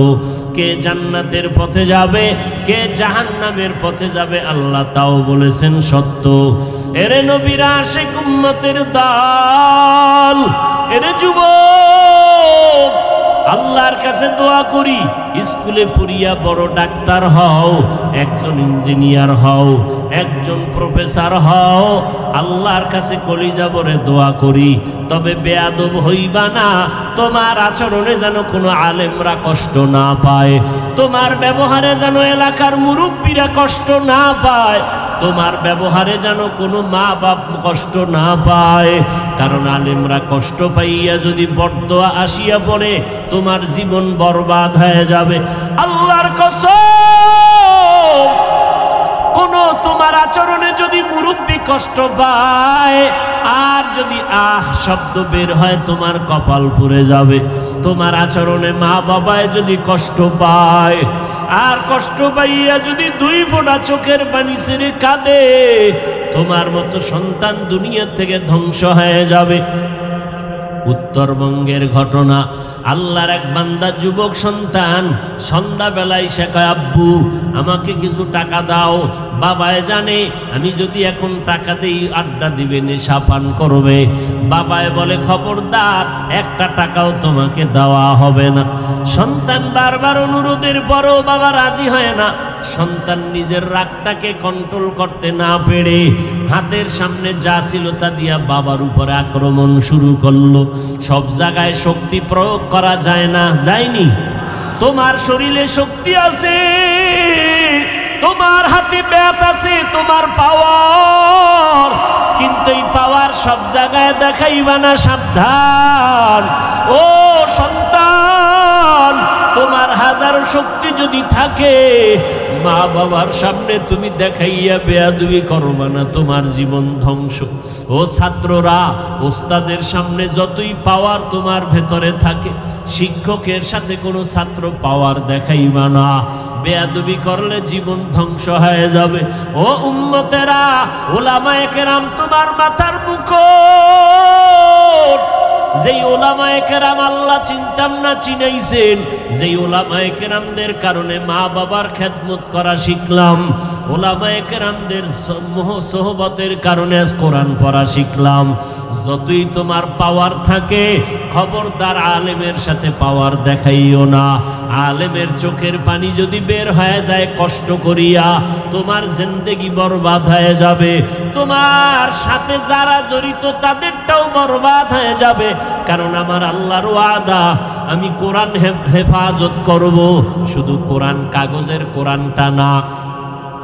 কে জান্নাতের পথে যাবে, কে জাহান্নামের পথে যাবে, আল্লাহ তাও বলেছেন সত্য। এরে নবীরা আশিক উম্মতের দল, এরে যুবক, আল্লাহর কাছে দোয়া করি, স্কুলে পড়িয়া বড় ডাক্তার হও, একজন ইঞ্জিনিয়ার হও, একজন প্রফেসর হও, আল্লাহর কাছে কলিজা ভরে দোয়া করি। তবে বেয়াদব হইবা না, তোমার আচরণে যেন কোনো আলেমরা কষ্ট না পায়, তোমার ব্যবহারে যেন এলাকার মুরব্বীরা কষ্ট না পায়, তোমার ব্যবহারে যেন কোনো মা বাপ কষ্ট না পায়। কারণ আলেমরা কষ্ট পাইয়া যদি বরদোয়া আসিয়া পড়ে, তোমার জীবন বরবাদ হয়ে যাবে। আল্লাহর কসম, কোন তোমার আচরণে যদি মুরব্বী কষ্ট পায়, আর যদি আহ শব্দ বের হয়, তোমার কপাল পুড়ে যাবে। তোমার আচরণে মা বাবায় যদি কষ্ট পায়, আর কষ্ট পাইয়া যদি ২ ফোঁটা চোখের পানি ছেড়ে কাঁদে, তোমার মতো সন্তান দুনিয়া থেকে ধ্বংস হয়ে যাবে। উত্তরবঙ্গের ঘটনা, আল্লাহর এক বান্দা যুবক সন্তান সন্ধ্যাবেলায় সে কয়, আব্বু আমাকে কিছু টাকা দাও। বাবায় জানে আমি যদি এখন টাকা দেই আড্ডা দিবে, নেশা পান করবে। বাবায় বলে, খবরদার, একটা টাকাও তোমাকে দেওয়া হবে না। সন্তান বারবার অনুরোধের পরেও বাবা রাজি হয় না। সন্তান নিজের রাগটাকে কন্ট্রোল করতে না পেরে হাতের সামনে যা ছিল তা দিয়া বাবার উপরে আক্রমণ শুরু করলো। সব জায়গায় শক্তি প্রয়োগ করা যায় না, যায়নি? তোমার শরীরে শক্তি আছে, তোমার হাতে ব্যাত আছে, তোমার পাওয়ার, কিন্তু এই পাওয়ার সব জায়গায় দেখাইবা না, সাবধান। ও সন্তান, তোমার হাজারো শক্তি যদি থাকে, মা বাবার সামনে তুমি দেখাইয়া বেয়াদবি করবা না, তোমার জীবন ধ্বংস। ও ছাত্ররা, ওস্তাদের সামনে যতই পাওয়ার তোমার ভেতরে থাকে, শিক্ষকের সাথে কোনো ছাত্র পাওয়ার দেখাইবা না, বেয়াদবি করলে জীবন ধ্বংস হয়ে যাবে। ও উম্মতেরা, ওলামায়ে কেরাম তোমার মাথার মুকুট। যেই ওলামায়ে কেরাম আল্লাহ চিনতাম না চিনাইছেন, যেই ওলামায়ে কেরামদের কারণে মা বাবার খেদমত করা শিখলাম, ওলামায়ে কেরামদের সোহবতের কারণে আজ কোরআন পড়া শিখলাম। যতই তোমার পাওয়ার থাকে, খবরদার আলেমের সাথে পাওয়ার দেখাইও না। আলেমের চোখের পানি যদি বের হয়ে যায় কষ্ট করিয়া, তোমার জিন্দেগি বরবাদ হয়ে যাবে। তোমার সাথে যারা জড়িত তাদেরটাও বরবাদ হয়ে যাবে। কারণ আমার আল্লাহর ওয়াদা, আমি কোরআন হেফাজত করব। শুধু কোরআন, কাগজের কোরআনটা না,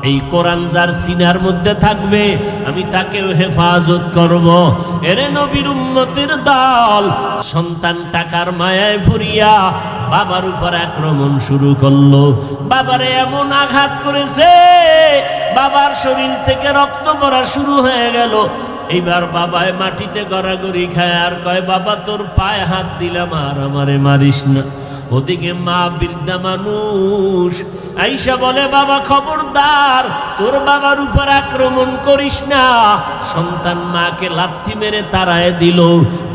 এই কোরআন যার সিনার মধ্যে থাকবে আমি তাকেও হেফাজত করব। এরে নবীর উম্মতের দল, সন্তান টাকার মায়ায় ভরিয়া বাবার উপর আক্রমণ শুরু করলো। বাবারে এমন আঘাত করেছে, বাবার শরীর থেকে রক্ত পড়া শুরু হয়ে গেল। এইবার বাবায় মাটিতে গড়াগড়ি খায় আর কয়, বাবা তোর পায়ে হাত দিলাম, আর আমারে মারিস না। ওদিকে মা বৃদ্ধা মানুষ আইসা বলে, বাবা খবরদার, তোর বাবার উপর আক্রমণ করিস না। সন্তান মাকে লাথি মেরে তাড়ায় দিল।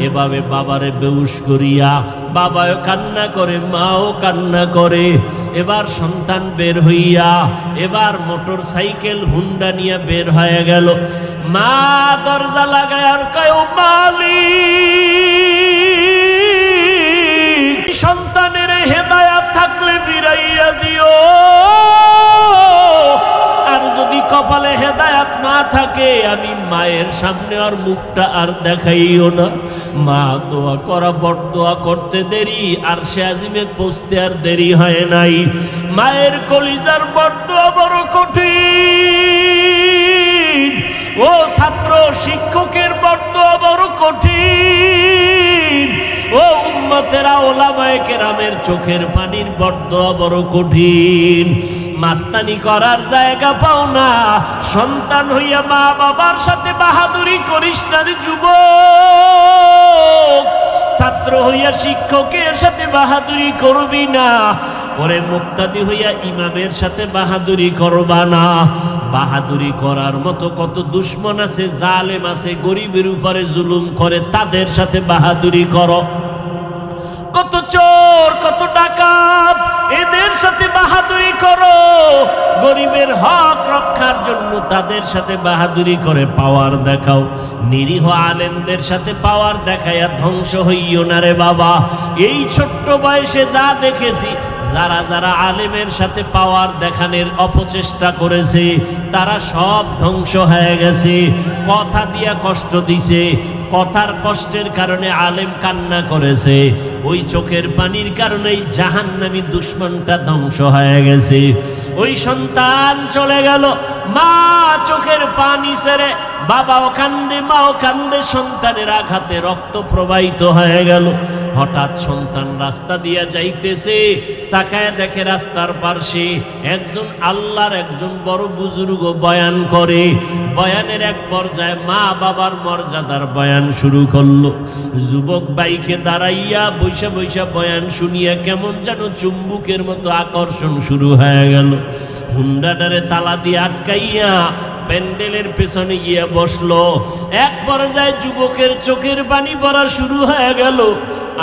এভাবে বাবারে বেহুশ করিয়া বাবাও কান্না করে, মাও কান্না করে। এবার সন্তান বের হইয়া এবার মোটর সাইকেল হুন্ডা নিয়ে বের হয়ে গেল। মা দরজা লাগায় আর কয়, ও মালিক, সন্তানের হেদায়াত থাকলে ফিরাইয়া দিও, আর যদি কপালে হেদায়াত না থাকে আমি মায়ের সামনে আর মুখটা আর দেখাইও না। মা দোয়া করা বড় দোয়া করতে দেরি, আর সে আজিমে পৌঁছতে আর দেরি হয় নাই। মায়ের কলিজার বড় দোয়া বড় কঠিন। ও ছাত্র শিক্ষকের বড় দোয়া বড় কঠিন। ও উম্মতেরা, ওলামায়ে কেরামের চোখের পানির বড় দোয়া বড় কঠিন। মাস্তানি করার জায়গা পাও না, সন্তান হইয়া মা বাবার সাথে বাহাদুরি করিস না রে যুবক। ছাত্র হইয়া শিক্ষকের সাথে বাহাদুরি করবি না। ওরে মুক্তাদি হইয়া ইমামের সাথে বাহাদুরি করবা না। বাহাদুরি করার মতো কত দুশ্মন আছে, জালেম আছে, গরিবের উপরে জুলুম করে, তাদের সাথে বাহাদুরি করো। কত চোর, কত ডাকাত, এদের সাথে বাহাদুরি করো। গরিবের হক রক্ষার জন্য তাদের সাথে বাহাদুরি করে পাওয়ার দেখাও। নিরীহ আলেমদের সাথে পাওয়ার দেখাইয়া ধ্বংস হইও না রে বাবা। এই ছোট্ট বয়সে যা দেখেছি, যারা যারা আলেমের সাথে পাওয়ার দেখানোর অপচেষ্টা করেছে তারা সব ধ্বংস হয়ে গেছে। কথা দিয়া কষ্ট দিছে, কথার কষ্টের কারণে আলেম কান্না করেছে, ওই চোখের পানির কারণেই জাহান্নামী দুশ্মনটা ধ্বংস হয়ে গেছে। ওই সন্তান চলে গেল, মা চোখের পানি ছেড়ে, বাবাও কান্দে, মাও কান্দে, সন্তানের আঘাতে রক্ত প্রবাহিত হয়ে গেল। হঠাৎ সন্তান রাস্তা দিয়া যাইতেছে, তাকায় দেখে রাস্তার পাশে একজন আল্লাহর একজন বড় বুজুর্গ বয়ান করে। বয়ানের এক পর্যায়ে মা বাবার মর্যাদার বয়ান শুরু করলো। যুবক বাইকে দাঁড়াইয়া বৈশা বৈশা বয়ান শুনিয়া কেমন যেন চুম্বুকের মতো আকর্ষণ শুরু হয়ে গেল। হুন্ডাটারে তালা দিয়ে আটকাইয়া প্যান্ডেলের পেছনে গিয়া বসলো। এক পর্যায়ে যুবকের চোখের পানি পড়া শুরু হয়ে গেল।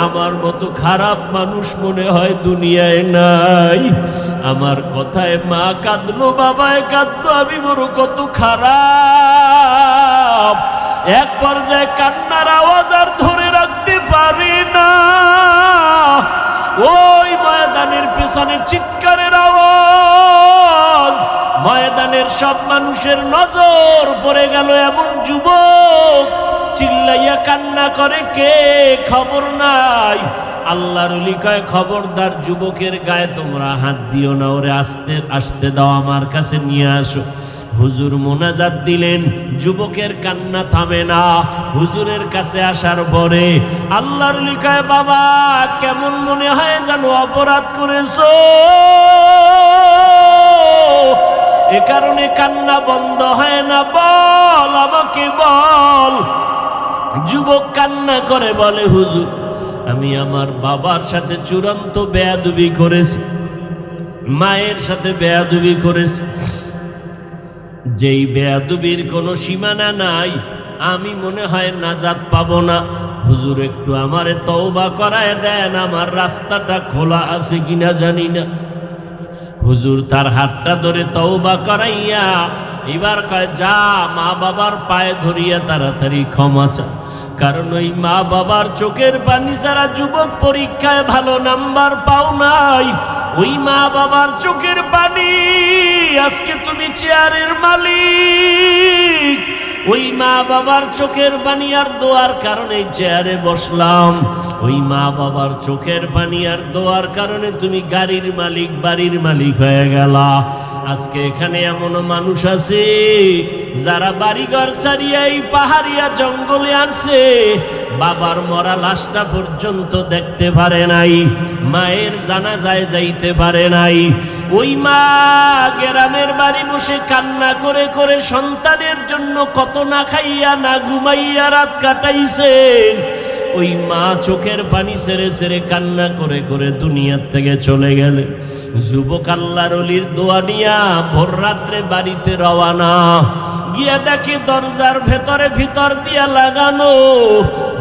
আমার মতো খারাপ মানুষ মনে হয় দুনিয়ায় নাই। আমার কথায় মা কাঁদলো, বাবায় কাঁদলো, আমি বড় কত খারাপ। এক পর্যায়ে কান্নার আওয়াজ আর ধরে রাখতে পারি না। ওই ময়দানের পেছনে চিৎকারের আওয়াজ। ময়দানের সব মানুষের নজর পড়ে গেল এমন যুবক চিল্লাইয়া কান্না করে, কে খবর নাই। আল্লাহর ওলি কয়, খবরদার যুবকের গায়ে তোমরা হাত দিও না, ওরে আসতে দাও, আমার কাছে নিয়ে আসো। হুজুর মোনাজাত দিলেন, যুবকের কান্না থামে না। হুজুরের কাছে আসার পরে আল্লাহর ওলি কয়, বাবা কেমন মনে হয় যেন অপরাধ করেছো, এ কারণে কান্না বন্ধ হয় না, বল আমাকে বল। যুবক কান্না করে বলে, হুজুর আমি আমার বাবার সাথে চূড়ান্ত বেয়াদবি করেছি, মায়ের সাথে বেয়াদবি করেছি, যেই বেয়াদবির কোনো সীমানা নাই, আমি মনে হয় নাজাত পাবো না। হুজুর একটু আমারে তওবা করায় দেন, আমার রাস্তাটা খোলা আছে কিনা জানি না। হুজুর তার হাতটা ধরে তওবা করাইয়া এবার কয়, যা মা বাবার পায়ে ধরিয়া তাড়াতাড়ি ক্ষমা চা। কারণ ওই মা বাবার চোখের পানি ছাড়া যুবক পরীক্ষায় ভালো নাম্বার পাও নাই। ওই মা বাবার চোখের পানি, আজকে তুমি চেয়ারের মালিক। ওই মা বাবার চোখের পানি আর দোয়ার কারণে চেয়ারে বসলাম। ওই মা বাবার চোখের পানি আর দোয়ার কারণে তুমি গাড়ির মালিক, বাড়ির মালিক হয়ে গেলা। আজকে এখানে এমন মানুষ আছে যারা বাড়িঘর ছাড়িয়া এই পাহাড়িয়া জঙ্গলে আসছে, বাবার মরা লাশটা পর্যন্ত দেখতে পারে নাই, মায়ের জানাজায় যাইতে পারে নাই। ওই মা গ্রামের বাড়ি বসে কান্না করে করে সন্তানের জন্য কত না খাইয়া না ঘুমাইয়া রাত কাটাইছেন। ওই মা চোখের পানি ছেড়ে ছেড়ে কান্না করে করে দুনিয়ার থেকে চলে গেলেন। যুবক আল্লাহর ওলির দোয়া নিয়া ভোর রাত্রে বাড়িতে রওয়ানা, গিয়া দেখে দরজার ভিতর দিয়া লাগানো,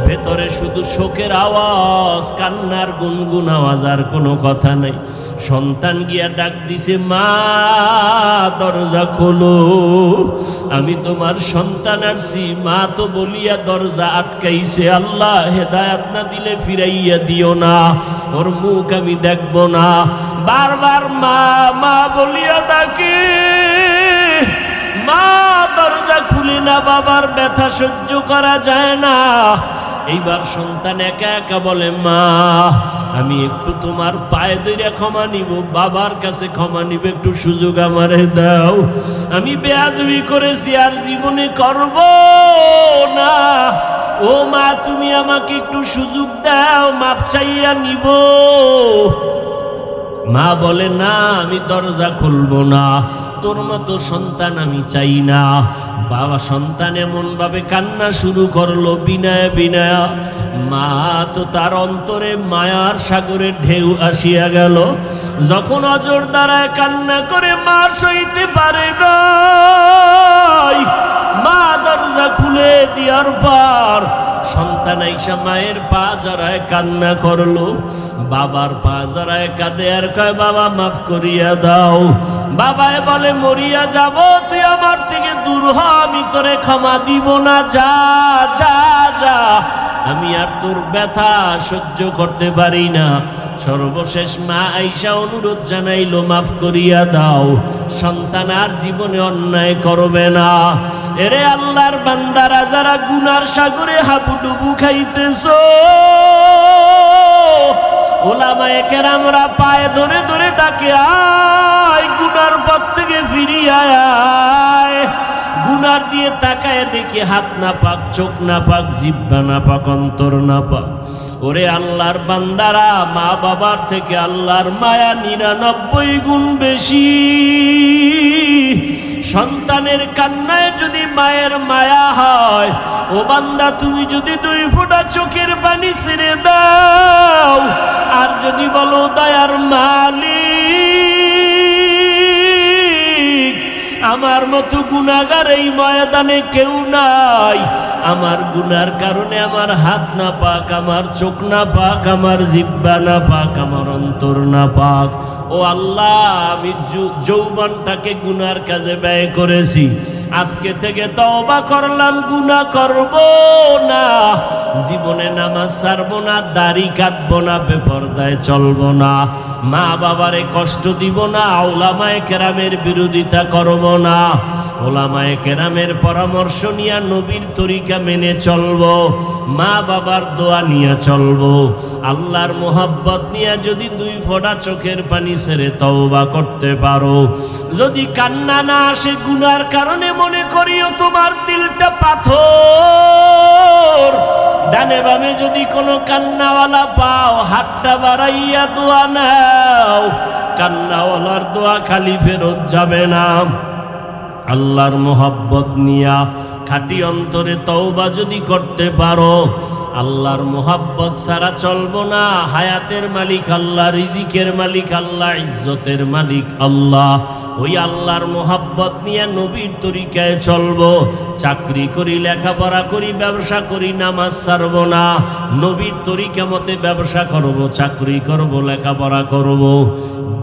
ভেতরে শুধু শোকের আওয়াজ, কান্নার গুনগুন আওয়াজ, আর কোনো কথা নাই। সন্তান গিয়া ডাক দিছে, মা দরজা খোলো, আমি তোমার সন্তান আসছি। মা তো বলিয়া দরজা আটকাইছে, আল্লাহ হেদায়াত না দিলে ফিরাইয়া দিও না, ওর মুখ আমি দেখব না। বারবার মা মা বলিয়া ডাকে, মা দরজা খুলে না, বাবার ব্যথা সহ্য করা যায় না। এইবার সন্তান একা একা বলে, মা আমি একটু তোমার পায়ে ধরে ক্ষমা নিব, বাবার কাছে ক্ষমা নিব, একটু সুযোগ আমারে দাও, আমি বেয়াদবি করেছি আর জীবনে করব না। ও মা তুমি আমাকে একটু সুযোগ দাও, মাপ চাইয়া নিব। মা বলে, না আমি দরজা খুলবো না, তোর মতো সন্তান আমি চাই না। বাবা সন্তান এমন ভাবে কান্না শুরু করলো, বিনয় বিনয়। মা তো তার অন্তরে মায়ার সাগরের ঢেউ আসিয়া গেল। যখন অজর দ্বারায় কান্না করে মা সইতে পারে না, মা দরজা খুলে দেওয়ার পর সন্তান আইসা মায়ের পা জড়ায় কান্না করলো, বাবার পা জড়ায় কাঁদে আর কয়, বাবা মাফ করিয়া দাও। বাবায় বলে, মরিয়া যাব, তুই আমার থেকে দূর হ, আমি তোরে ক্ষমা দিব না, যা যা যা, আমি আর তোর ব্যথা সহ্য করতে পারি না। সর্বশেষ মা আইসা অনুরোধ জানাইলো, মাফ করিয়া দাও, সন্তান আর জীবনে অন্যায় করবে না। এরে আল্লাহর বান্দারা, যারা গুনার সাগরে হাবুডুবু খাইতেছো, ওলামায়ে কেরামরা পায়ে ধরে ধরে ডাকে, আয় গুনার পথ থেকে ফিরিয়ে আয়। গুনার দিয়ে তাকায় দেখি হাত না পাক, চোখ না পাক, জিহ্বা না পাক, অন্তর না পাক। ওরে আল্লাহর বান্দারা, মা বাবার থেকে আল্লাহর মায়া 99 গুণ বেশি। সন্তানের কান্নায় যদি মায়ের মায়া হয়, ও বান্দা তুমি যদি 2 ফোঁটা চোখের পানি ছেড়ে দাও, আর যদি বলো, দয়ার মালিক আমার মতো গুনাহগার এই ময়দানে কেউ নাই, আমার গুনার কারণে আমার হাত না পাক, আমার চোখ না পাক, আমার জিহ্বা না পাক, আমার অন্তর না পাক। ও আল্লাহ, আমি যৌবনটাকে গুনার কাজে ব্যয় করেছি, আজকে থেকে তওবা করলাম, গুনাহ করব না, জীবনে নামাজ ছাড়বো না, দাড়ি কাটবো না, বেপরদায় চলবো না, মা বাবারে কষ্ট দিব না, ওলামায়ে কেরামের বিরোধিতা করব না, ওলামায়ে কেরামের পরামর্শ নিয়ে নবীর তরিকা মেনে চলবো, মা বাবার দোয়া নিয়ে চলবো। আল্লাহর মোহাব্বত নিয়ে যদি 2 ফোঁটা চোখের পানি ছেড়ে তওবা করতে পারো, যদি কান্না না আসে গুনার কারণে, মনে করিও তোমার দিলটা পাথর। ডানে বামে যদি কোনো কান্নাওয়ালা পাও, হাতটা বাড়াইয়া দোয়া নাও, কান্নাওয়ালার দোয়া খালি ফেরত যাবে না। আল্লাহর মোহাব্বত নিয়া খাঁটি অন্তরে তওবা যদি করতে পারো, আল্লাহর মোহাব্বত ছাড়া চলবো না। হায়াতের মালিক আল্লাহ, রিজিকের মালিক আল্লাহ, ইজ্জতের মালিক আল্লাহ। ওই আল্লাহর মোহাব্বত নিয়ে নবীর তরিকায় চলবো। চাকরি করি, লেখাপড়া করি, ব্যবসা করি, নামাজ ছাড়ব না, নবীর তরিকা মতে ব্যবসা করব, চাকরি করব, লেখাপড়া করব,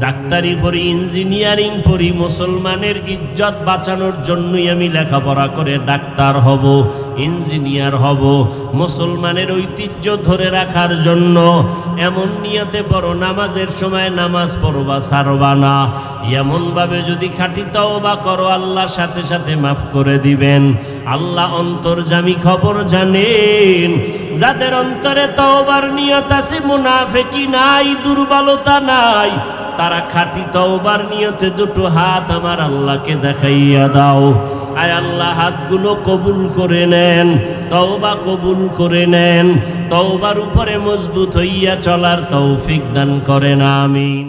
ডাক্তারি পড়ি, ইঞ্জিনিয়ারিং পড়ি, মুসলমানের ইজ্জত বাঁচানোর জন্যই আমি লেখাপড়া করে ডাক্তার হব, ইঞ্জিনিয়ার হব, মুসলমানের ঐতিহ্য ধরে রাখার জন্য। এমন নিয়তে পড়ো, নামাজের সময় নামাজ পড়বা, ছাড়বা না। এমনভাবে যদি খাঁটি তওবা করো, আল্লাহ সাথে সাথে মাফ করে দিবেন। আল্লাহ অন্তর্যামী, খবর জানেন। যাদের অন্তরে তওবার নিয়ত আছে, মুনাফিকি নাই, দুর্বলতা নাই, তারা খাঁটি তওবার নিয়তে 2 হাত আমার আল্লাহকে দেখাইয়া দাও। আয় আল্লাহ, হাতগুলো কবুল করে নেন, তওবা কবুল করে নেন, তওবার উপরে মজবুত হইয়া চলার তৌফিক দান করেন, আমিন।